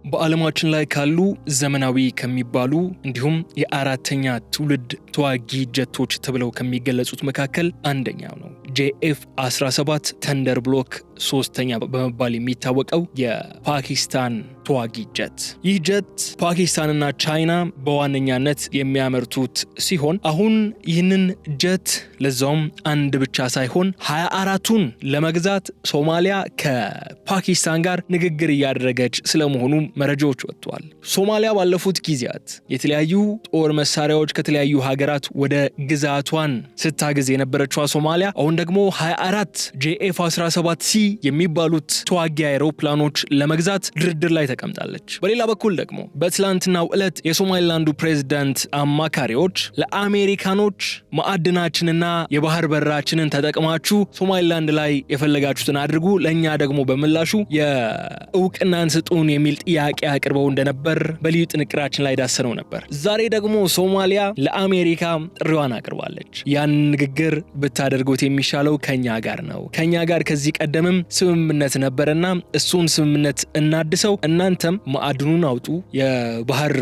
በዓለማችን ላይ ካሉ ዘመናዊ ከሚባሉ እንዲሁም የአራተኛ ትውልድ ተዋጊ ጀቶች ተብለው ከሚገለጹት መካከል አንደኛው ነው። JF-17 ተንደር ብሎክ ሶስተኛ በመባል የሚታወቀው የፓኪስታን ተዋጊ ጀት። ይህ ጀት ፓኪስታንና ቻይና በዋነኛነት የሚያመርቱት ሲሆን አሁን ይህንን ጀት ለዛውም አንድ ብቻ ሳይሆን 24ቱን ለመግዛት ሶማሊያ ከፓኪስታን ጋር ንግግር እያደረገች ስለመሆኑ መረጃዎች ወጥተዋል። ሶማሊያ ባለፉት ጊዜያት የተለያዩ ጦር መሳሪያዎች ከተለያዩ ሀገራት ወደ ግዛቷን ስታግዝ የነበረችው ሶማሊያ አሁን ደግሞ 24 JF-17C የሚባሉት ተዋጊ አውሮፕላኖች ለመግዛት ድርድር ላይ ተቀምጣለች። በሌላ በኩል ደግሞ በትላንትናው ዕለት የሶማሊላንዱ ፕሬዝዳንት አማካሪዎች ለአሜሪካኖች ማዕድናችንና የባህር በራችንን ተጠቅማችሁ ሶማሊላንድ ላይ የፈለጋችሁትን አድርጉ፣ ለኛ ደግሞ በምላሹ የእውቅናን ስጡን የሚል ጥያቄ አቅርበው እንደነበር በልዩ ጥንቅራችን ላይ ዳሰነው ነበር። ዛሬ ደግሞ ሶማሊያ ለአሜሪካ ጥሪዋን አቅርባለች። ያን ንግግር ብታደርጉት የሚሻለው ከኛ ጋር ነው። ከኛ ጋር ከዚህ ቀደምም ስምምነት ነበርና እሱን ስምምነት እናድሰው፣ እናንተም ማዕድኑን አውጡ፣ የባህር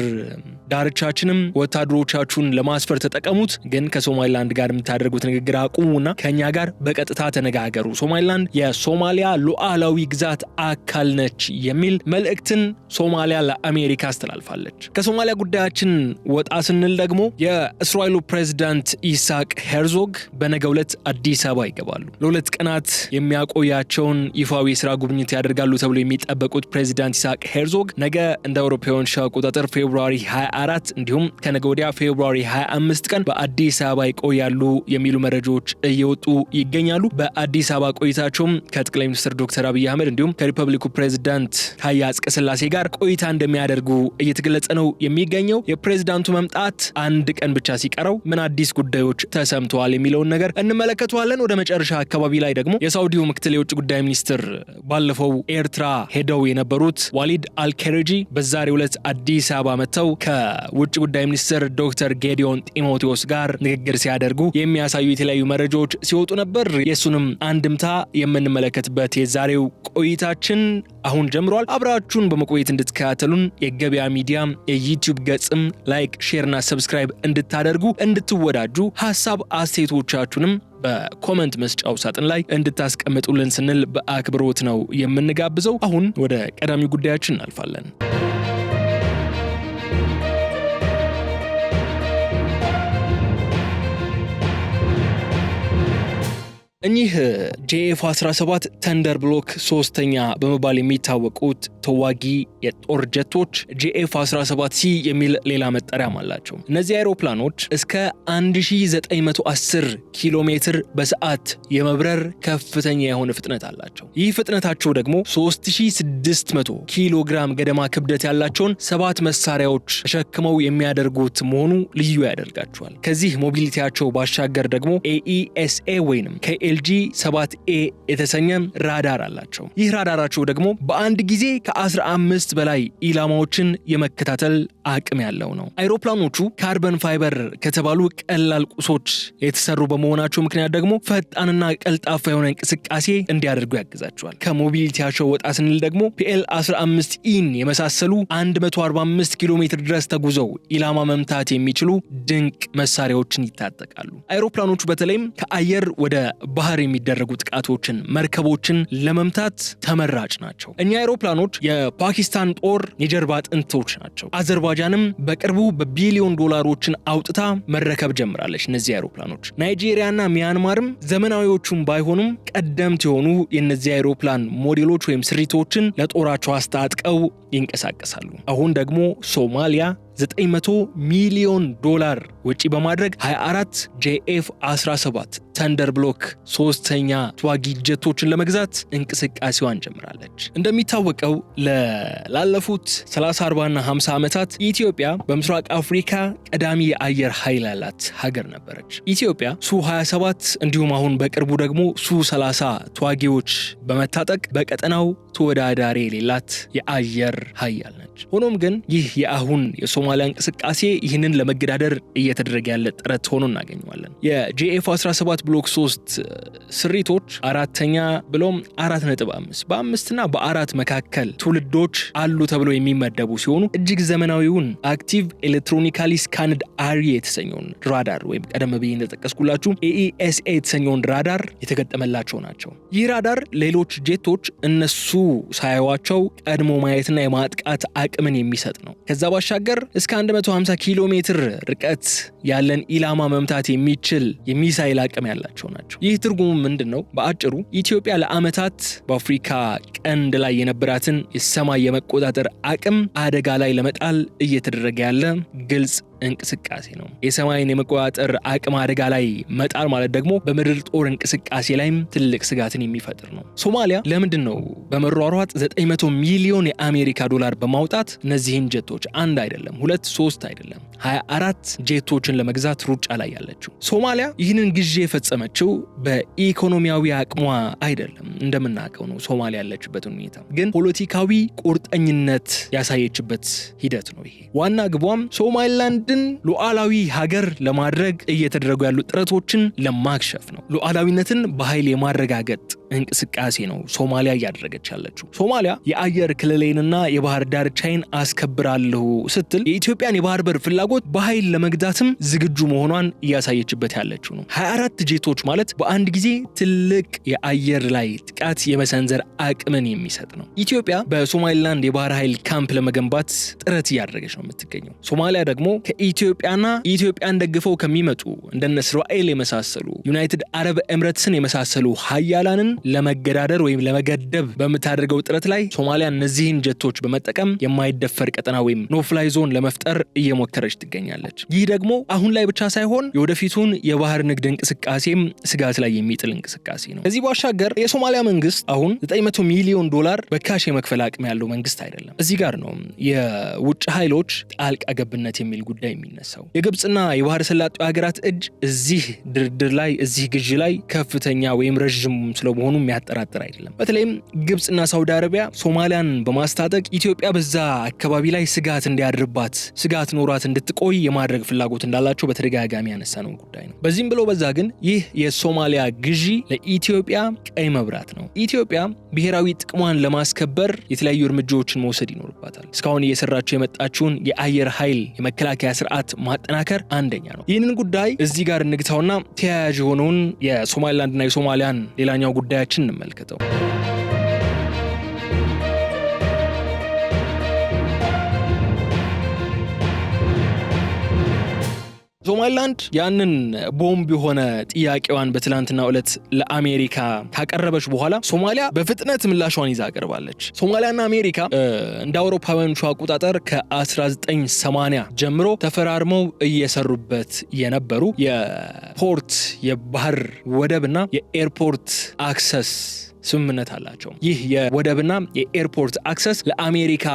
ዳርቻችንም ወታደሮቻችሁን ለማስፈር ተጠቀሙት፣ ግን ከሶማሊላንድ ጋር የምታደርጉት ንግግር አቁሙና ከኛ ጋር በቀጥታ ተነጋገሩ፣ ሶማሊላንድ የሶማሊያ ሉዓላዊ ግዛት አካል ነች የሚል መልእክትን ሶማሊያ ለአሜሪካ አስተላልፋለች። ከሶማሊያ ጉዳያችን ወጣ ስንል ደግሞ የእስራኤሉ ፕሬዝዳንት ኢሳቅ ሄርዞግ በነገው ዕለት አዲስ አበባ ይገባሉ። ለሁለት ቀናት የሚያቆያቸውን ይፋዊ የሥራ ጉብኝት ያደርጋሉ ተብሎ የሚጠበቁት ፕሬዝዳንት ኢሳቅ ሄርዞግ ነገ እንደ አውሮፓውያን አቆጣጠር ፌብሩዋሪ 24 እንዲሁም ከነገ ወዲያ ፌብሩዋሪ 25 ቀን በአዲስ አበባ ይቆያሉ የሚሉ መረጃዎች እየወጡ ይገኛሉ። በአዲስ አበባ ቆይታቸውም ከጠቅላይ ሚኒስትር ዶክተር አብይ አህመድ እንዲሁም ከሪፐብሊኩ ፕሬዝዳንት ታዬ አጽቀሥላሴ ጋር ቆይታ እንደሚያደርጉ እየተገለጸ ነው የሚገኘው። የፕሬዝዳንቱ መምጣት አንድ ቀን ብቻ ሲቀረው ምን አዲስ ጉዳዮች ተሰምተዋል የሚለውን ነገር እንመለከተዋለን። ወደ መጨረሻ አካባቢ ላይ ደግሞ የሳውዲው ምክትል የውጭ ጉዳይ ሚኒስትር ባለፈው ኤርትራ ሄደው የነበሩት ዋሊድ አልከረጂ በዛሬው ዕለት አዲስ አበባ መጥተው ከውጭ ጉዳይ ሚኒስትር ዶክተር ጌዲዮን ጢሞቴዎስ ጋር ንግግር ሲያደርጉ የሚያሳዩ የተለያዩ መረጃዎች ሲወጡ ነበር። የሱንም አንድምታ የምንመለከትበት የዛሬው ቆይታችን አሁን ጀምሯል። አብራችሁን በመቆየት እንድትከታተሉን የገበያ ሚዲያ የዩቲዩብ ገጽም ላይክ፣ ሼርና ሰብስክራይብ እንድታደርጉ እንድትወዳጁ ሐሳብ አስተያየቶቻችሁንም በኮሜንት መስጫው ሳጥን ላይ እንድታስቀምጡልን ስንል በአክብሮት ነው የምንጋብዘው። አሁን ወደ ቀዳሚው ጉዳያችን እናልፋለን። እኚህ JF-17 ተንደር ብሎክ ሶስተኛ በመባል የሚታወቁት ተዋጊ የጦር ጀቶች JF-17C የሚል ሌላ መጠሪያም አላቸው። እነዚህ አውሮፕላኖች እስከ 1910 ኪሎ ሜትር በሰዓት የመብረር ከፍተኛ የሆነ ፍጥነት አላቸው። ይህ ፍጥነታቸው ደግሞ 3600 ኪሎ ግራም ገደማ ክብደት ያላቸውን 7 መሳሪያዎች ተሸክመው የሚያደርጉት መሆኑ ልዩ ያደርጋቸዋል። ከዚህ ሞቢሊቲያቸው ባሻገር ደግሞ AESA ወይንም LG-7A የተሰኘ ራዳር አላቸው። ይህ ራዳራቸው ደግሞ በአንድ ጊዜ ከ15 በላይ ኢላማዎችን የመከታተል አቅም ያለው ነው። አይሮፕላኖቹ ካርበን ፋይበር ከተባሉ ቀላል ቁሶች የተሰሩ በመሆናቸው ምክንያት ደግሞ ፈጣንና ቀልጣፋ የሆነ እንቅስቃሴ እንዲያደርጉ ያግዛቸዋል። ከሞቢሊቲያቸው ወጣ ስንል ደግሞ PL-15ኢን የመሳሰሉ 145 ኪሎ ሜትር ድረስ ተጉዘው ኢላማ መምታት የሚችሉ ድንቅ መሳሪያዎችን ይታጠቃሉ። አይሮፕላኖቹ በተለይም ከአየር ወደ ባህር የሚደረጉ ጥቃቶችን፣ መርከቦችን ለመምታት ተመራጭ ናቸው። እኛ አይሮፕላኖች የፓኪስታን ጦር የጀርባ አጥንቶች ናቸው። አዘርባይጃንም በቅርቡ በቢሊዮን ዶላሮችን አውጥታ መረከብ ጀምራለች። እነዚህ አይሮፕላኖች ናይጄሪያና ሚያንማርም ዘመናዊዎቹም ባይሆኑም ቀደምት የሆኑ የነዚህ አይሮፕላን ሞዴሎች ወይም ስሪቶችን ለጦራቸው አስታጥቀው ይንቀሳቀሳሉ። አሁን ደግሞ ሶማሊያ $900 ሚሊዮን ወጪ በማድረግ 24 JF-17 ተንደር ብሎክ ሶስተኛ ተዋጊ ጀቶችን ለመግዛት እንቅስቃሴዋን ጀምራለች። እንደሚታወቀው ላለፉት 30፣ 40 እና 50 ዓመታት ኢትዮጵያ በምስራቅ አፍሪካ ቀዳሚ የአየር ኃይል ያላት ሀገር ነበረች። ኢትዮጵያ ሱ-27 እንዲሁም አሁን በቅርቡ ደግሞ ሱ-30 ተዋጊዎች በመታጠቅ በቀጠናው ተወዳዳሪ የሌላት የአየር ኃያል ነች። ሆኖም ግን ይህ የአሁን የሶማሊያ እንቅስቃሴ ይህንን ለመገዳደር እየተደረገ ያለ ጥረት ሆኖ እናገኘዋለን። የጄኤፍ-17 ብሎክ 3 ስሪቶች አራተኛ ብሎም 4.5 በ5ና በ4 መካከል ትውልዶች አሉ ተብሎ የሚመደቡ ሲሆኑ እጅግ ዘመናዊውን አክቲቭ ኤሌክትሮኒካሊ ስካንድ አሪ የተሰኘውን ራዳር ወይም ቀደም ብዬ እንደጠቀስኩላችሁ AESA የተሰኘውን ራዳር የተገጠመላቸው ናቸው። ይህ ራዳር ሌሎች ጄቶች እነሱ ሳያዩዋቸው ቀድሞ ማየትና የማጥቃት አቅምን የሚሰጥ ነው። ከዛ ባሻገር እስከ 150 ኪሎ ሜትር ርቀት ያለን ኢላማ መምታት የሚችል የሚሳይል አቅም ያላቸው ናቸው። ይህ ትርጉሙ ምንድነው? በአጭሩ ኢትዮጵያ ለዓመታት በአፍሪካ ቀንድ ላይ የነበራትን የሰማይ የመቆጣጠር አቅም አደጋ ላይ ለመጣል እየተደረገ ያለ ግልጽ እንቅስቃሴ ነው። የሰማይን የመቆጣጠር አቅም አደጋ ላይ መጣል ማለት ደግሞ በምድር ጦር እንቅስቃሴ ላይም ትልቅ ስጋትን የሚፈጥር ነው። ሶማሊያ ለምንድን ነው በመሯሯጥ 900 ሚሊዮን የአሜሪካ ዶላር በማውጣት እነዚህን ጀቶች አንድ አይደለም 2 3 አይደለም 24 ጄቶችን ለመግዛት ሩጫ ላይ ያለችው? ሶማሊያ ይህንን ግዢ የፈጸመችው በኢኮኖሚያዊ አቅሟ አይደለም። እንደምናውቀው ነው ሶማሊያ ያለችበትን ሁኔታ ግን ፖለቲካዊ ቁርጠኝነት ያሳየችበት ሂደት ነው። ይሄ ዋና ግቧም ሶማሊላንድን ሉዓላዊ ሀገር ለማድረግ እየተደረጉ ያሉ ጥረቶችን ለማክሸፍ ነው። ሉዓላዊነትን በኃይል የማረጋገጥ እንቅስቃሴ ነው ሶማሊያ እያደረገች ያለችው። ሶማሊያ የአየር ክልሌንና የባህር ዳርቻይን አስከብራለሁ ስትል የኢትዮጵያን የባህር በር ፍላጎት በኃይል ለመግዛትም ዝግጁ መሆኗን እያሳየችበት ያለችው ነው። 24 ጄቶች ማለት በአንድ ጊዜ ትልቅ የአየር ላይ ጥቃት የመሰንዘር አቅምን የሚሰጥ ነው። ኢትዮጵያ በሶማሊላንድ የባህር ኃይል ካምፕ ለመገንባት ጥረት እያደረገች ነው የምትገኘው። ሶማሊያ ደግሞ ከኢትዮጵያና ኢትዮጵያን ደግፈው ከሚመጡ እንደነ እስራኤል የመሳሰሉ ዩናይትድ አረብ ኤምሬትስን የመሳሰሉ ሀያላንን ለመገዳደር ወይም ለመገደብ በምታደርገው ጥረት ላይ ሶማሊያ እነዚህን ጀቶች በመጠቀም የማይደፈር ቀጠና ወይም ኖ ፍላይ ዞን ለመፍጠር እየሞከረች ትገኛለች። ይህ ደግሞ አሁን ላይ ብቻ ሳይሆን የወደፊቱን የባህር ንግድ እንቅስቃሴም ስጋት ላይ የሚጥል እንቅስቃሴ ነው። ከዚህ ባሻገር የሶማሊያ መንግስት አሁን 900 ሚሊዮን ዶላር በካሽ የመክፈል አቅም ያለው መንግስት አይደለም። እዚህ ጋር ነው የውጭ ኃይሎች ጣልቃ ገብነት የሚል ጉዳይ የሚነሳው። የግብጽና የባህር ሰላጤው ሀገራት እጅ እዚህ ድርድር ላይ እዚህ ግዢ ላይ ከፍተኛ ወይም ረጅም ስለመሆኑ የሚያጠራጥር አይደለም። በተለይም ግብጽና ሳውዲ አረቢያ ሶማሊያን በማስታጠቅ ኢትዮጵያ በዛ አካባቢ ላይ ስጋት እንዲያድርባት ስጋት ኖራት እንድትቆይ የማድረግ ፍላጎት እንዳላቸው በተደጋጋሚ ያነሳነው ጉዳይ ነው። በዚህም ብሎ በዛ ግን ይህ የሶማሊያ ግዢ ለኢትዮጵያ ቀይ መብራት ነው። ኢትዮጵያ ብሔራዊ ጥቅሟን ለማስከበር የተለያዩ እርምጃዎችን መውሰድ ይኖርባታል። እስካሁን እየሰራቸው የመጣችውን የአየር ኃይል የመከላከያ ስርዓት ማጠናከር አንደኛ ነው። ይህንን ጉዳይ እዚህ ጋር እንግታውና ተያያዥ የሆነውን የሶማሊላንድና የሶማሊያን ሌላኛው ጉዳያችን እንመልከተው። ሶማሊላንድ ያንን ቦምብ የሆነ ጥያቄዋን በትላንትናው ዕለት ለአሜሪካ ካቀረበች በኋላ ሶማሊያ በፍጥነት ምላሿን ይዛ አቀርባለች። ሶማሊያና አሜሪካ እንደ አውሮፓውያኖቹ አቆጣጠር ከ1980 ጀምሮ ተፈራርመው እየሰሩበት የነበሩ የፖርት የባህር ወደብና የኤርፖርት አክሰስ ስምምነት አላቸው። ይህ የወደብና የኤርፖርት አክሰስ ለአሜሪካ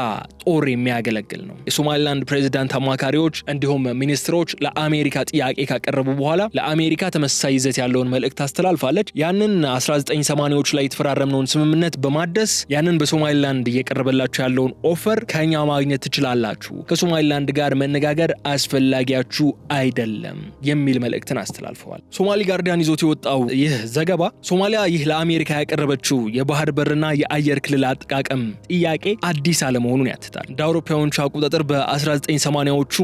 ጦር የሚያገለግል ነው። የሶማሊላንድ ፕሬዝዳንት አማካሪዎች እንዲሁም ሚኒስትሮች ለአሜሪካ ጥያቄ ካቀረቡ በኋላ ለአሜሪካ ተመሳሳይ ይዘት ያለውን መልእክት አስተላልፋለች። ያንን 1980ዎች ላይ የተፈራረምነውን ስምምነት በማደስ ያንን በሶማሊላንድ እየቀረበላችሁ ያለውን ኦፈር ከኛ ማግኘት ትችላላችሁ፣ ከሶማሊላንድ ጋር መነጋገር አስፈላጊያችሁ አይደለም የሚል መልእክትን አስተላልፈዋል። ሶማሊ ጋርዲያን ይዞት የወጣው ይህ ዘገባ ሶማሊያ ይህ ለአሜሪካ ያቀረበ የባህር በርና የአየር ክልል አጠቃቀም ጥያቄ አዲስ አለመሆኑን ያትታል። እንደ አውሮፓውያኖቹ አቆጣጠር በ1980ዎቹ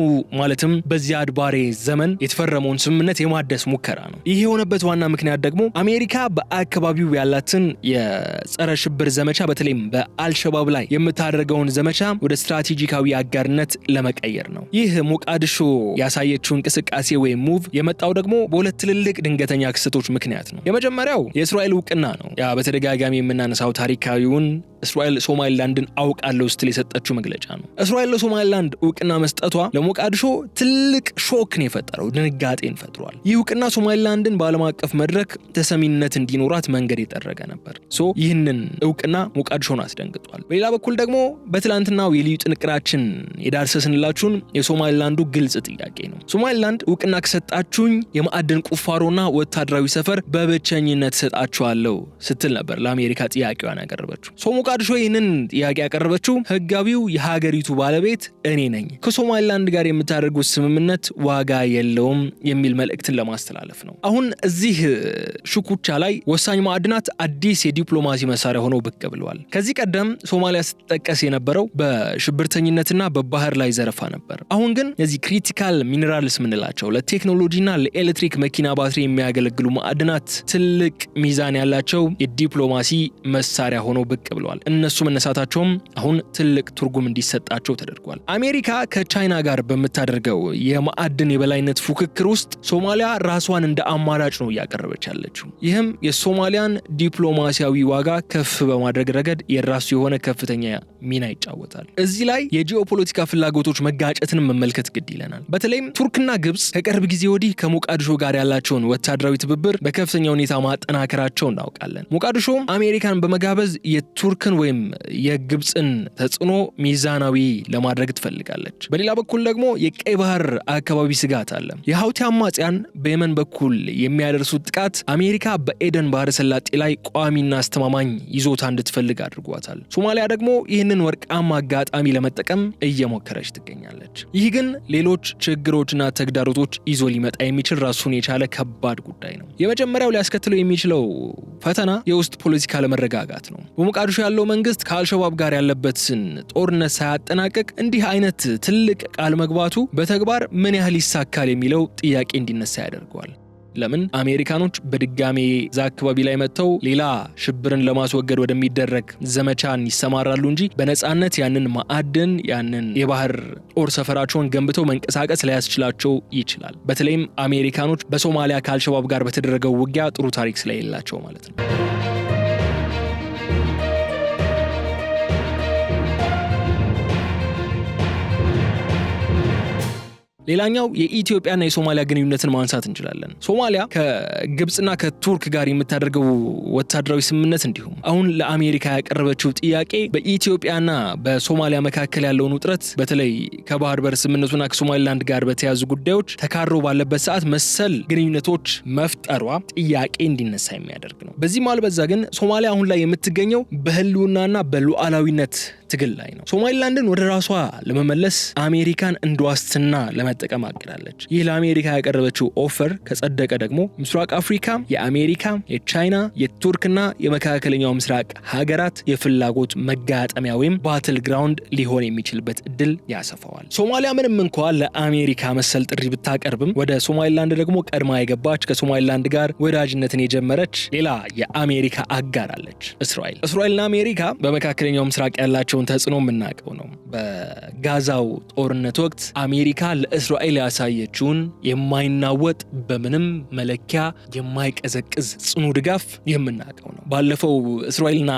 ማለትም በዚያድ ባሬ ዘመን የተፈረመውን ስምምነት የማደስ ሙከራ ነው። ይህ የሆነበት ዋና ምክንያት ደግሞ አሜሪካ በአካባቢው ያላትን የጸረ ሽብር ዘመቻ በተለይም በአልሸባብ ላይ የምታደርገውን ዘመቻ ወደ ስትራቴጂካዊ አጋርነት ለመቀየር ነው። ይህ ሞቃዲሾ ያሳየችው እንቅስቃሴ ወይም ሙቭ የመጣው ደግሞ በሁለት ትልልቅ ድንገተኛ ክስተቶች ምክንያት ነው። የመጀመሪያው የእስራኤል እውቅና ነው። ያ በተደጋጋሚ የምናነሳው ታሪካዊውን እስራኤል ሶማሊላንድን አውቃለሁ ስትል የሰጠችው መግለጫ ነው። እስራኤል ለሶማሊላንድ እውቅና መስጠቷ ለሞቃዲሾ ትልቅ ሾክን የፈጠረው ድንጋጤን ፈጥሯል። ይህ እውቅና ሶማሊላንድን በዓለም አቀፍ መድረክ ተሰሚነት እንዲኖራት መንገድ የጠረገ ነበር። ይህንን እውቅና ሞቃዲሾን አስደንግጧል። በሌላ በኩል ደግሞ በትላንትናው የልዩ ጥንቅራችን የዳሰስንላችሁን የሶማሊላንዱ ግልጽ ጥያቄ ነው። ሶማሊላንድ እውቅና ከሰጣችሁኝ የማዕድን ቁፋሮና ወታደራዊ ሰፈር በብቸኝነት ሰጣችኋለሁ ስትል ነበር ለአሜሪካ ጥያቄዋን ያቀረበችው። ሞቃዲሾ ይህንን ጥያቄ ያቀረበችው ህጋዊው የሀገሪቱ ባለቤት እኔ ነኝ፣ ከሶማሊላንድ ጋር የምታደርጉት ስምምነት ዋጋ የለውም የሚል መልእክትን ለማስተላለፍ ነው። አሁን እዚህ ሽኩቻ ላይ ወሳኝ ማዕድናት አዲስ የዲፕሎማሲ መሳሪያ ሆነው ብቅ ብለዋል። ከዚህ ቀደም ሶማሊያ ስትጠቀስ የነበረው በሽብርተኝነትና በባህር ላይ ዘረፋ ነበር። አሁን ግን እነዚህ ክሪቲካል ሚነራልስ ምንላቸው ለቴክኖሎጂና ለኤሌክትሪክ መኪና ባትሪ የሚያገለግሉ ማዕድናት ትልቅ ሚዛን ያላቸው የዲፕሎማሲ መሳሪያ ሆነው ብቅ ብለዋል። እነሱ መነሳታቸውም አሁን ትልቅ ትርጉም እንዲሰጣቸው ተደርጓል። አሜሪካ ከቻይና ጋር በምታደርገው የማዕድን የበላይነት ፉክክር ውስጥ ሶማሊያ ራሷን እንደ አማራጭ ነው እያቀረበች ያለችው። ይህም የሶማሊያን ዲፕሎማሲያዊ ዋጋ ከፍ በማድረግ ረገድ የራሱ የሆነ ከፍተኛ ሚና ይጫወታል። እዚህ ላይ የጂኦፖለቲካ ፍላጎቶች መጋጨትን መመልከት ግድ ይለናል። በተለይም ቱርክና ግብጽ ከቅርብ ጊዜ ወዲህ ከሞቃዲሾ ጋር ያላቸውን ወታደራዊ ትብብር በከፍተኛ ሁኔታ ማጠናከራቸው እናውቃለን። ሞቃዲሾ አሜሪካን በመጋበዝ የቱርክን ወይም የግብጽን ተጽዕኖ ሚዛናዊ ለማድረግ ትፈልጋለች። በሌላ በኩል ደግሞ የቀይ ባህር አካባቢ ስጋት አለ። የሀውቲ አማጽያን በየመን በኩል የሚያደርሱት ጥቃት አሜሪካ በኤደን ባህረ ሰላጤ ላይ ቋሚና አስተማማኝ ይዞታ እንድትፈልግ አድርጓታል። ሶማሊያ ደግሞ ይህንን ወርቃማ አጋጣሚ ለመጠቀም እየሞከረች ትገኛለች። ይህ ግን ሌሎች ችግሮችና ተግዳሮቶች ይዞ ሊመጣ የሚችል ራሱን የቻለ ከባድ ጉዳይ ነው። የመጀመሪያው ሊያስከትለው የሚችለው ፈተና የውስጥ ፖለቲካ ለመረጋጋት ነው። በሞቃዲሾ ያለው መንግስት ከአልሸባብ ጋር ያለበትን ጦርነት ሳያጠናቀቅ እንዲህ አይነት ትልቅ ቃል መግባቱ በተግባር ምን ያህል ይሳካል የሚለው ጥያቄ እንዲነሳ ያደርገዋል። ለምን አሜሪካኖች በድጋሜ ዛ አካባቢ ላይ መጥተው ሌላ ሽብርን ለማስወገድ ወደሚደረግ ዘመቻን ይሰማራሉ እንጂ በነጻነት ያንን ማዕድን ያንን የባህር ጦር ሰፈራቸውን ገንብተው መንቀሳቀስ ሊያስችላቸው ይችላል። በተለይም አሜሪካኖች በሶማሊያ ከአልሸባብ ጋር በተደረገው ውጊያ ጥሩ ታሪክ ስለሌላቸው ማለት ነው። ሌላኛው የኢትዮጵያና የሶማሊያ ግንኙነትን ማንሳት እንችላለን። ሶማሊያ ከግብጽና ከቱርክ ጋር የምታደርገው ወታደራዊ ስምምነት እንዲሁም አሁን ለአሜሪካ ያቀረበችው ጥያቄ በኢትዮጵያና በሶማሊያ መካከል ያለውን ውጥረት በተለይ ከባህር በር ስምምነቱና ከሶማሊላንድ ጋር በተያዙ ጉዳዮች ተካሮ ባለበት ሰዓት መሰል ግንኙነቶች መፍጠሯ ጥያቄ እንዲነሳ የሚያደርግ ነው። በዚህ መሃል በዛ ግን ሶማሊያ አሁን ላይ የምትገኘው በህልውናና በሉዓላዊነት ትግል ላይ ነው። ሶማሊላንድን ወደ ራሷ ለመመለስ አሜሪካን እንደ ዋስትና ለመጠቀም አቅዳለች። ይህ ለአሜሪካ ያቀረበችው ኦፈር ከጸደቀ ደግሞ ምስራቅ አፍሪካ የአሜሪካ፣ የቻይና፣ የቱርክና የመካከለኛው ምስራቅ ሀገራት የፍላጎት መጋጠሚያ ወይም ባትል ግራውንድ ሊሆን የሚችልበት እድል ያሰፋዋል። ሶማሊያ ምንም እንኳን ለአሜሪካ መሰል ጥሪ ብታቀርብም ወደ ሶማሊላንድ ደግሞ ቀድማ የገባች ከሶማሊላንድ ጋር ወዳጅነትን የጀመረች ሌላ የአሜሪካ አጋር አለች፣ እስራኤል። እስራኤልና አሜሪካ በመካከለኛው ምስራቅ ያላቸው ተጽዕኖ የምናውቀው ነው። በጋዛው ጦርነት ወቅት አሜሪካ ለእስራኤል ያሳየችውን የማይናወጥ በምንም መለኪያ የማይቀዘቅዝ ጽኑ ድጋፍ የምናውቀው ነው። ባለፈው እስራኤልና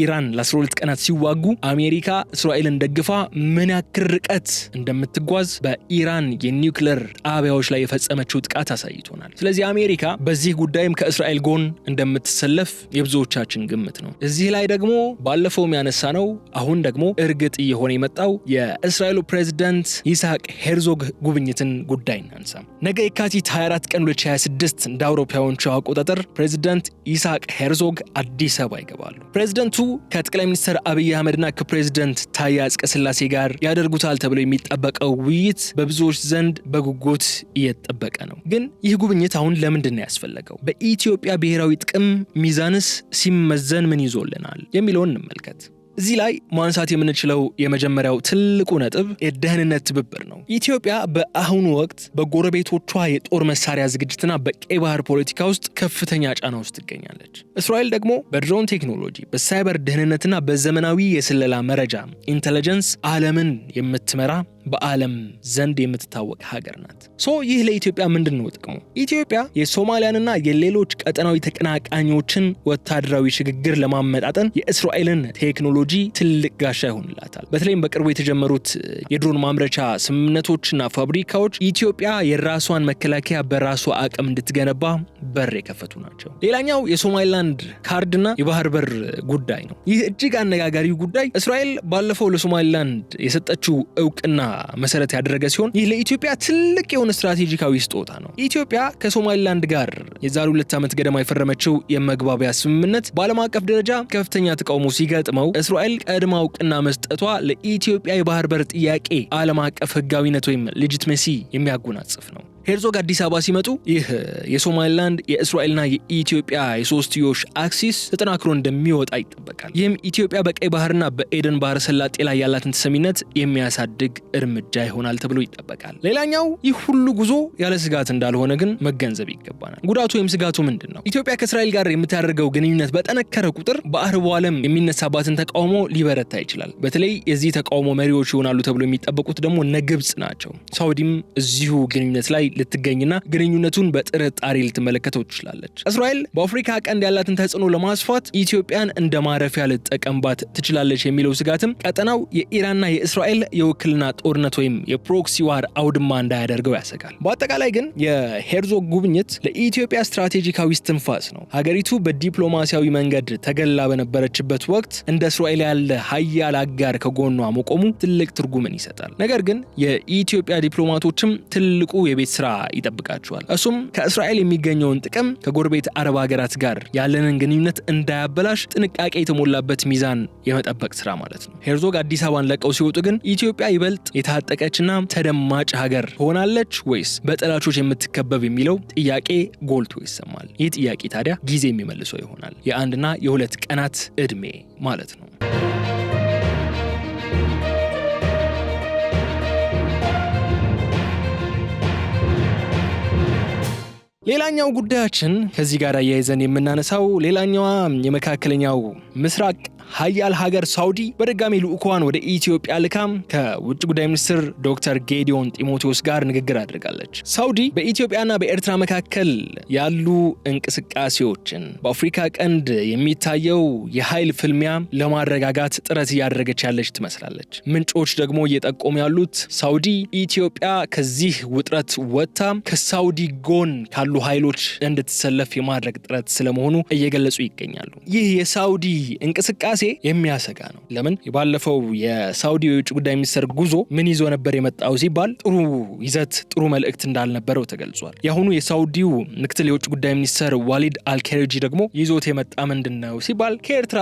ኢራን ለ12 ቀናት ሲዋጉ አሜሪካ እስራኤልን ደግፋ ምን ያክል ርቀት እንደምትጓዝ በኢራን የኒውክሌር ጣቢያዎች ላይ የፈጸመችው ጥቃት አሳይቶናል። ስለዚህ አሜሪካ በዚህ ጉዳይም ከእስራኤል ጎን እንደምትሰለፍ የብዙዎቻችን ግምት ነው። እዚህ ላይ ደግሞ ባለፈው ያነሳ ነው አሁን ደግሞ እርግጥ እየሆነ የመጣው የእስራኤሉ ፕሬዝዳንት ይስሐቅ ሄርዞግ ጉብኝትን ጉዳይ እናንሳ። ነገ የካቲት 24 ቀን 2026 እንደ አውሮፓውያኑ አቆጣጠር ፕሬዝዳንት ይስሐቅ ሄርዞግ አዲስ አበባ ይገባሉ። ፕሬዝዳንቱ ከጠቅላይ ሚኒስትር አብይ አህመድና ከፕሬዝዳንት ታዬ አጽቀሥላሴ ጋር ያደርጉታል ተብሎ የሚጠበቀው ውይይት በብዙዎች ዘንድ በጉጉት እየተጠበቀ ነው። ግን ይህ ጉብኝት አሁን ለምንድን ነው ያስፈለገው? በኢትዮጵያ ብሔራዊ ጥቅም ሚዛንስ ሲመዘን ምን ይዞልናል የሚለውን እንመልከት። እዚህ ላይ ማንሳት የምንችለው የመጀመሪያው ትልቁ ነጥብ የደህንነት ትብብር ነው። ኢትዮጵያ በአሁኑ ወቅት በጎረቤቶቿ የጦር መሳሪያ ዝግጅትና በቀይ ባህር ፖለቲካ ውስጥ ከፍተኛ ጫና ውስጥ ትገኛለች። እስራኤል ደግሞ በድሮን ቴክኖሎጂ፣ በሳይበር ደህንነትና በዘመናዊ የስለላ መረጃ ኢንተለጀንስ ዓለምን የምትመራ በዓለም ዘንድ የምትታወቅ ሀገር ናት። ይህ ለኢትዮጵያ ምንድን ነው ጥቅሙ? ኢትዮጵያ የሶማሊያንና የሌሎች ቀጠናዊ ተቀናቃኞችን ወታደራዊ ሽግግር ለማመጣጠን የእስራኤልን ቴክኖሎጂ ትልቅ ጋሻ ይሆንላታል። በተለይም በቅርቡ የተጀመሩት የድሮን ማምረቻ ስምምነቶችና ፋብሪካዎች ኢትዮጵያ የራሷን መከላከያ በራሷ አቅም እንድትገነባ በር የከፈቱ ናቸው። ሌላኛው የሶማሊላንድ ካርድና የባህር በር ጉዳይ ነው። ይህ እጅግ አነጋጋሪው ጉዳይ እስራኤል ባለፈው ለሶማሊላንድ የሰጠችው እውቅና መሰረት ያደረገ ሲሆን ይህ ለኢትዮጵያ ትልቅ የሆነ ስትራቴጂካዊ ስጦታ ነው። ኢትዮጵያ ከሶማሊላንድ ጋር የዛሬ 2 ዓመት ገደማ የፈረመችው የመግባቢያ ስምምነት በዓለም አቀፍ ደረጃ ከፍተኛ ተቃውሞ ሲገጥመው እስራኤል ቀድማ እውቅና መስጠቷ ለኢትዮጵያ የባህር በር ጥያቄ ዓለም አቀፍ ህጋዊነት ወይም ሌጂቲሜሲ የሚያጎናጽፍ ነው። ሄርዞግ አዲስ አበባ ሲመጡ ይህ የሶማሊላንድ የእስራኤልና የኢትዮጵያ የሶስትዮሽ አክሲስ ተጠናክሮ እንደሚወጣ ይጠበቃል። ይህም ኢትዮጵያ በቀይ ባህርና በኤደን ባህረ ሰላጤ ላይ ያላትን ተሰሚነት የሚያሳድግ እርምጃ ይሆናል ተብሎ ይጠበቃል። ሌላኛው ይህ ሁሉ ጉዞ ያለ ስጋት እንዳልሆነ ግን መገንዘብ ይገባናል። ጉዳቱ ወይም ስጋቱ ምንድን ነው? ኢትዮጵያ ከእስራኤል ጋር የምታደርገው ግንኙነት በጠነከረ ቁጥር በአረቡ ዓለም የሚነሳባትን ተቃውሞ ሊበረታ ይችላል። በተለይ የዚህ ተቃውሞ መሪዎች ይሆናሉ ተብሎ የሚጠበቁት ደግሞ እነ ግብጽ ናቸው። ሳውዲም እዚሁ ግንኙነት ላይ ልትገኝና ግንኙነቱን በጥርጣሬ ልትመለከተው ትችላለች። እስራኤል በአፍሪካ ቀንድ ያላትን ተጽዕኖ ለማስፋት ኢትዮጵያን እንደ ማረፊያ ልትጠቀምባት ትችላለች የሚለው ስጋትም ቀጠናው የኢራንና የእስራኤል የውክልና ጦርነት ወይም የፕሮክሲ ዋር አውድማ እንዳያደርገው ያሰጋል። በአጠቃላይ ግን የሄርዞግ ጉብኝት ለኢትዮጵያ ስትራቴጂካዊ እስትንፋስ ነው። ሀገሪቱ በዲፕሎማሲያዊ መንገድ ተገላ በነበረችበት ወቅት እንደ እስራኤል ያለ ሀያል አጋር ከጎኗ መቆሙ ትልቅ ትርጉምን ይሰጣል። ነገር ግን የኢትዮጵያ ዲፕሎማቶችም ትልቁ የቤት ስራ ይጠብቃቸዋል። እሱም ከእስራኤል የሚገኘውን ጥቅም ከጎረቤት አረብ ሀገራት ጋር ያለንን ግንኙነት እንዳያበላሽ ጥንቃቄ የተሞላበት ሚዛን የመጠበቅ ስራ ማለት ነው። ሄርዞግ አዲስ አበባን ለቀው ሲወጡ ግን ኢትዮጵያ ይበልጥ የታጠቀችና ተደማጭ ሀገር ሆናለች ወይስ በጠላቾች የምትከበብ የሚለው ጥያቄ ጎልቶ ይሰማል። ይህ ጥያቄ ታዲያ ጊዜ የሚመልሰው ይሆናል። የአንድና የሁለት ቀናት ዕድሜ ማለት ነው። ሌላኛው ጉዳያችን ከዚህ ጋር አያይዘን የምናነሳው ሌላኛዋ የመካከለኛው ምስራቅ ሀያል ሀገር ሳውዲ በድጋሚ ልዑኳን ወደ ኢትዮጵያ ልካም ከውጭ ጉዳይ ሚኒስትር ዶክተር ጌዲዮን ጢሞቴዎስ ጋር ንግግር አድርጋለች። ሳውዲ በኢትዮጵያና በኤርትራ መካከል ያሉ እንቅስቃሴዎችን በአፍሪካ ቀንድ የሚታየው የኃይል ፍልሚያ ለማረጋጋት ጥረት እያደረገች ያለች ትመስላለች። ምንጮች ደግሞ እየጠቆሙ ያሉት ሳውዲ ኢትዮጵያ ከዚህ ውጥረት ወጥታ ከሳውዲ ጎን ካሉ ኃይሎች እንድትሰለፍ የማድረግ ጥረት ስለመሆኑ እየገለጹ ይገኛሉ። ይህ የሳውዲ እንቅስቃሴ የሚያሰጋ ነው። ለምን? የባለፈው የሳውዲ የውጭ ጉዳይ ሚኒስትር ጉዞ ምን ይዞ ነበር የመጣው ሲባል ጥሩ ይዘት ጥሩ መልእክት እንዳልነበረው ተገልጿል። የአሁኑ የሳውዲው ምክትል የውጭ ጉዳይ ሚኒስትር ዋሊድ አልከሪጂ ደግሞ ይዞት የመጣ ምንድነው ሲባል ከኤርትራ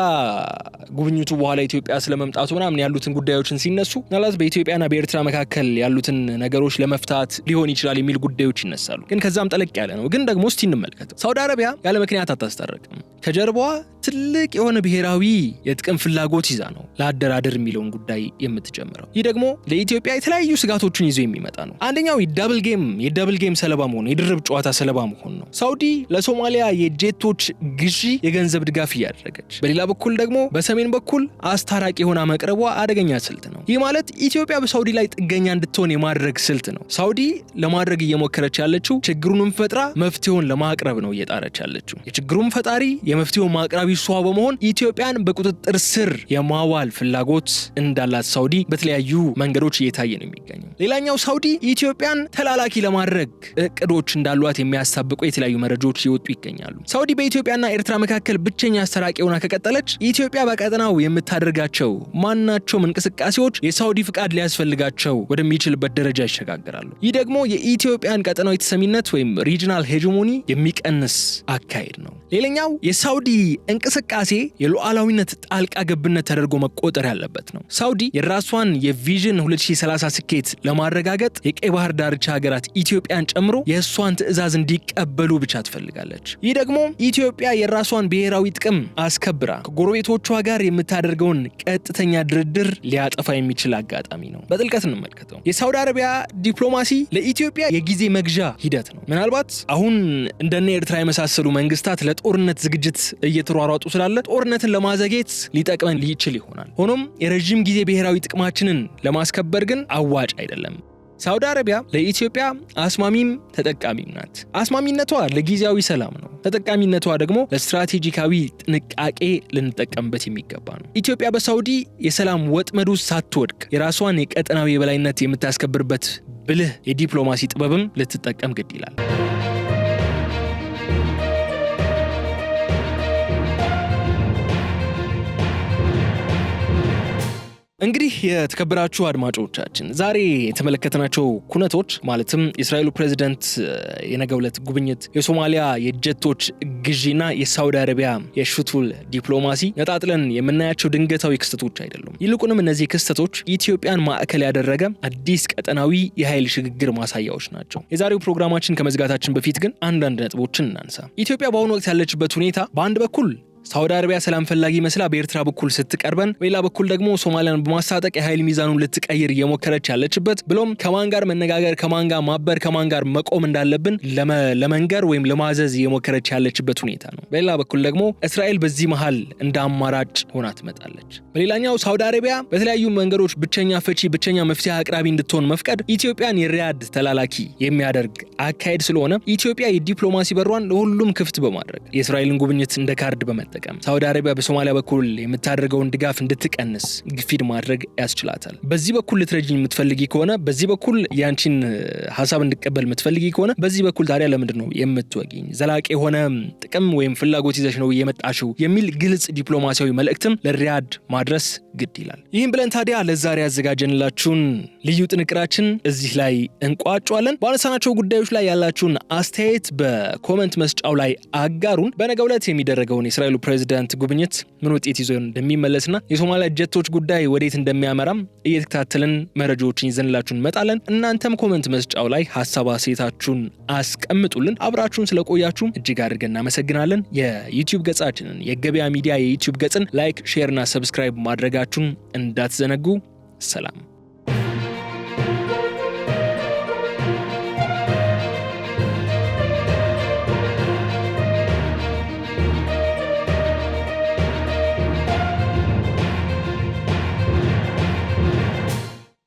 ጉብኝቱ በኋላ ኢትዮጵያ ስለመምጣቱ ምናምን ያሉትን ጉዳዮችን ሲነሱ ምናልባት በኢትዮጵያና በኤርትራ መካከል ያሉትን ነገሮች ለመፍታት ሊሆን ይችላል የሚል ጉዳዮች ይነሳሉ። ግን ከዛም ጠለቅ ያለ ነው። ግን ደግሞ እስቲ እንመልከተው። ሳውዲ አረቢያ ያለ ምክንያት አታስታርቅም። ከጀርባዋ ትልቅ የሆነ ብሔራዊ የጥቅም ፍላጎት ይዛ ነው ለአደራደር የሚለውን ጉዳይ የምትጀምረው። ይህ ደግሞ ለኢትዮጵያ የተለያዩ ስጋቶችን ይዞ የሚመጣ ነው። አንደኛው የዳብል ጌም ሰለባ መሆን፣ የድርብ ጨዋታ ሰለባ መሆን ነው። ሳውዲ ለሶማሊያ የጄቶች ግዢ የገንዘብ ድጋፍ እያደረገች፣ በሌላ በኩል ደግሞ በሰሜን በኩል አስታራቂ የሆነ መቅረቧ አደገኛ ስልት ነው። ይህ ማለት ኢትዮጵያ በሳውዲ ላይ ጥገኛ እንድትሆን የማድረግ ስልት ነው። ሳውዲ ለማድረግ እየሞከረች ያለችው ችግሩንም ፈጥራ መፍትሄውን ለማቅረብ ነው እየጣረች ያለችው። የችግሩን ፈጣሪ የመፍትሄውን ማቅረቢ እሷ በመሆን ኢትዮጵያን በቁጥጥር ስር የማዋል ፍላጎት እንዳላት ሳውዲ በተለያዩ መንገዶች እየታየ ነው የሚገኘው። ሌላኛው ሳውዲ ኢትዮጵያን ተላላኪ ለማድረግ እቅዶች እንዳሏት የሚያሳብቁ የተለያዩ መረጃዎች እየወጡ ይገኛሉ። ሳውዲ በኢትዮጵያና ኤርትራ መካከል ብቸኛ አስታራቂ ሆና ከቀጠለች ኢትዮጵያ በቀጠናው የምታደርጋቸው ማናቸውም እንቅስቃሴዎች የሳውዲ ፍቃድ ሊያስፈልጋቸው ወደሚችልበት ደረጃ ይሸጋግራሉ። ይህ ደግሞ የኢትዮጵያን ቀጠናዊ ተሰሚነት ወይም ሪጂናል ሄጂሞኒ የሚቀንስ አካሄድ ነው። ሌላኛው የሳውዲ እንቅስቃሴ የሉዓላዊነት ጣልቃ ገብነት ተደርጎ መቆጠር ያለበት ነው። ሳውዲ የራሷን የቪዥን 2030 ስኬት ለማረጋገጥ የቀይ ባህር ዳርቻ ሀገራት ኢትዮጵያን ጨምሮ የእሷን ትዕዛዝ እንዲቀበሉ ብቻ ትፈልጋለች። ይህ ደግሞ ኢትዮጵያ የራሷን ብሔራዊ ጥቅም አስከብራ ከጎረቤቶቿ ጋር የምታደርገውን ቀጥተኛ ድርድር ሊያጠፋ የሚችል አጋጣሚ ነው። በጥልቀት እንመልከተው። የሳውዲ አረቢያ ዲፕሎማሲ ለኢትዮጵያ የጊዜ መግዣ ሂደት ነው። ምናልባት አሁን እንደነ ኤርትራ የመሳሰሉ መንግስታት ለጦርነት ዝግጅት እየተሯሯጡ ስላለ ጦርነትን ለማዘግየት ሊጠቅመን ሊችል ይሆናል። ሆኖም የረጅም ጊዜ ብሔራዊ ጥቅማችንን ለማስከበር ግን አዋጭ አይደለም። ሳውዲ አረቢያ ለኢትዮጵያ አስማሚም ተጠቃሚም ናት። አስማሚነቷ ለጊዜያዊ ሰላም ነው። ተጠቃሚነቷ ደግሞ ለስትራቴጂካዊ ጥንቃቄ ልንጠቀምበት የሚገባ ነው። ኢትዮጵያ በሳውዲ የሰላም ወጥመድ ውስጥ ሳትወድቅ የራሷን የቀጠናዊ የበላይነት የምታስከብርበት ብልህ የዲፕሎማሲ ጥበብም ልትጠቀም ግድ ይላል። እንግዲህ የተከበራችሁ አድማጮቻችን ዛሬ የተመለከተናቸው ኩነቶች ማለትም የእስራኤሉ ፕሬዝዳንት የነገው ዕለት ጉብኝት፣ የሶማሊያ የጀቶች ግዢና የሳውዲ አረቢያ የሹቱል ዲፕሎማሲ ነጣጥለን የምናያቸው ድንገታዊ ክስተቶች አይደሉም። ይልቁንም እነዚህ ክስተቶች ኢትዮጵያን ማዕከል ያደረገ አዲስ ቀጠናዊ የኃይል ሽግግር ማሳያዎች ናቸው። የዛሬው ፕሮግራማችን ከመዝጋታችን በፊት ግን አንዳንድ ነጥቦችን እናንሳ። ኢትዮጵያ በአሁኑ ወቅት ያለችበት ሁኔታ በአንድ በኩል ሳውዲ አረቢያ ሰላም ፈላጊ መስላ በኤርትራ በኩል ስትቀርበን፣ በሌላ በኩል ደግሞ ሶማሊያን በማሳጠቅ የኃይል ሚዛኑን ልትቀይር እየሞከረች ያለችበት ብሎም ከማን ጋር መነጋገር፣ ከማን ጋር ማበር፣ ከማን ጋር መቆም እንዳለብን ለመንገር ወይም ለማዘዝ እየሞከረች ያለችበት ሁኔታ ነው። በሌላ በኩል ደግሞ እስራኤል በዚህ መሃል እንደ አማራጭ ሆና ትመጣለች። በሌላኛው ሳውዲ አረቢያ በተለያዩ መንገዶች ብቸኛ ፈቺ፣ ብቸኛ መፍትሄ አቅራቢ እንድትሆን መፍቀድ ኢትዮጵያን የሪያድ ተላላኪ የሚያደርግ አካሄድ ስለሆነ ኢትዮጵያ የዲፕሎማሲ በሯን ለሁሉም ክፍት በማድረግ የእስራኤልን ጉብኝት እንደ ካርድ በመጠቀም ሳውዲ አረቢያ በሶማሊያ በኩል የምታደርገውን ድጋፍ እንድትቀንስ ግፊት ማድረግ ያስችላታል። በዚህ በኩል ልትረጂኝ የምትፈልጊ ከሆነ፣ በዚህ በኩል ያንቺን ሐሳብ እንድቀበል የምትፈልጊ ከሆነ፣ በዚህ በኩል ታዲያ ለምንድን ነው የምትወጊኝ? ዘላቂ የሆነ ጥቅም ወይም ፍላጎት ይዘሽ ነው የመጣሽው የሚል ግልጽ ዲፕሎማሲያዊ መልእክትም ለሪያድ ማድረስ ግድ ይላል። ይህም ብለን ታዲያ ለዛሬ ያዘጋጀንላችሁን ልዩ ጥንቅራችን እዚህ ላይ እንቋጫለን። ባነሳናቸው ጉዳዮች ላይ ያላችሁን አስተያየት በኮመንት መስጫው ላይ አጋሩን። በነገው ዕለት የሚደረገውን የእስራኤሉ ፕሬዝዳንት ጉብኝት ምን ውጤት ይዞ እንደሚመለስና የሶማሊያ ጀቶች ጉዳይ ወዴት እንደሚያመራም እየተከታተልን መረጃዎችን ይዘንላችሁ እንመጣለን። እናንተም ኮመንት መስጫው ላይ ሐሳብ አስተያየታችሁን አስቀምጡልን። አብራችሁን ስለቆያችሁ እጅግ አድርገን እናመሰግናለን። የዩቲዩብ ገጻችንን የገበያ ሚዲያ የዩቲዩብ ገጽን ላይክ፣ ሼር እና ሰብስክራይብ ማድረጋችሁን እንዳትዘነጉ። ሰላም።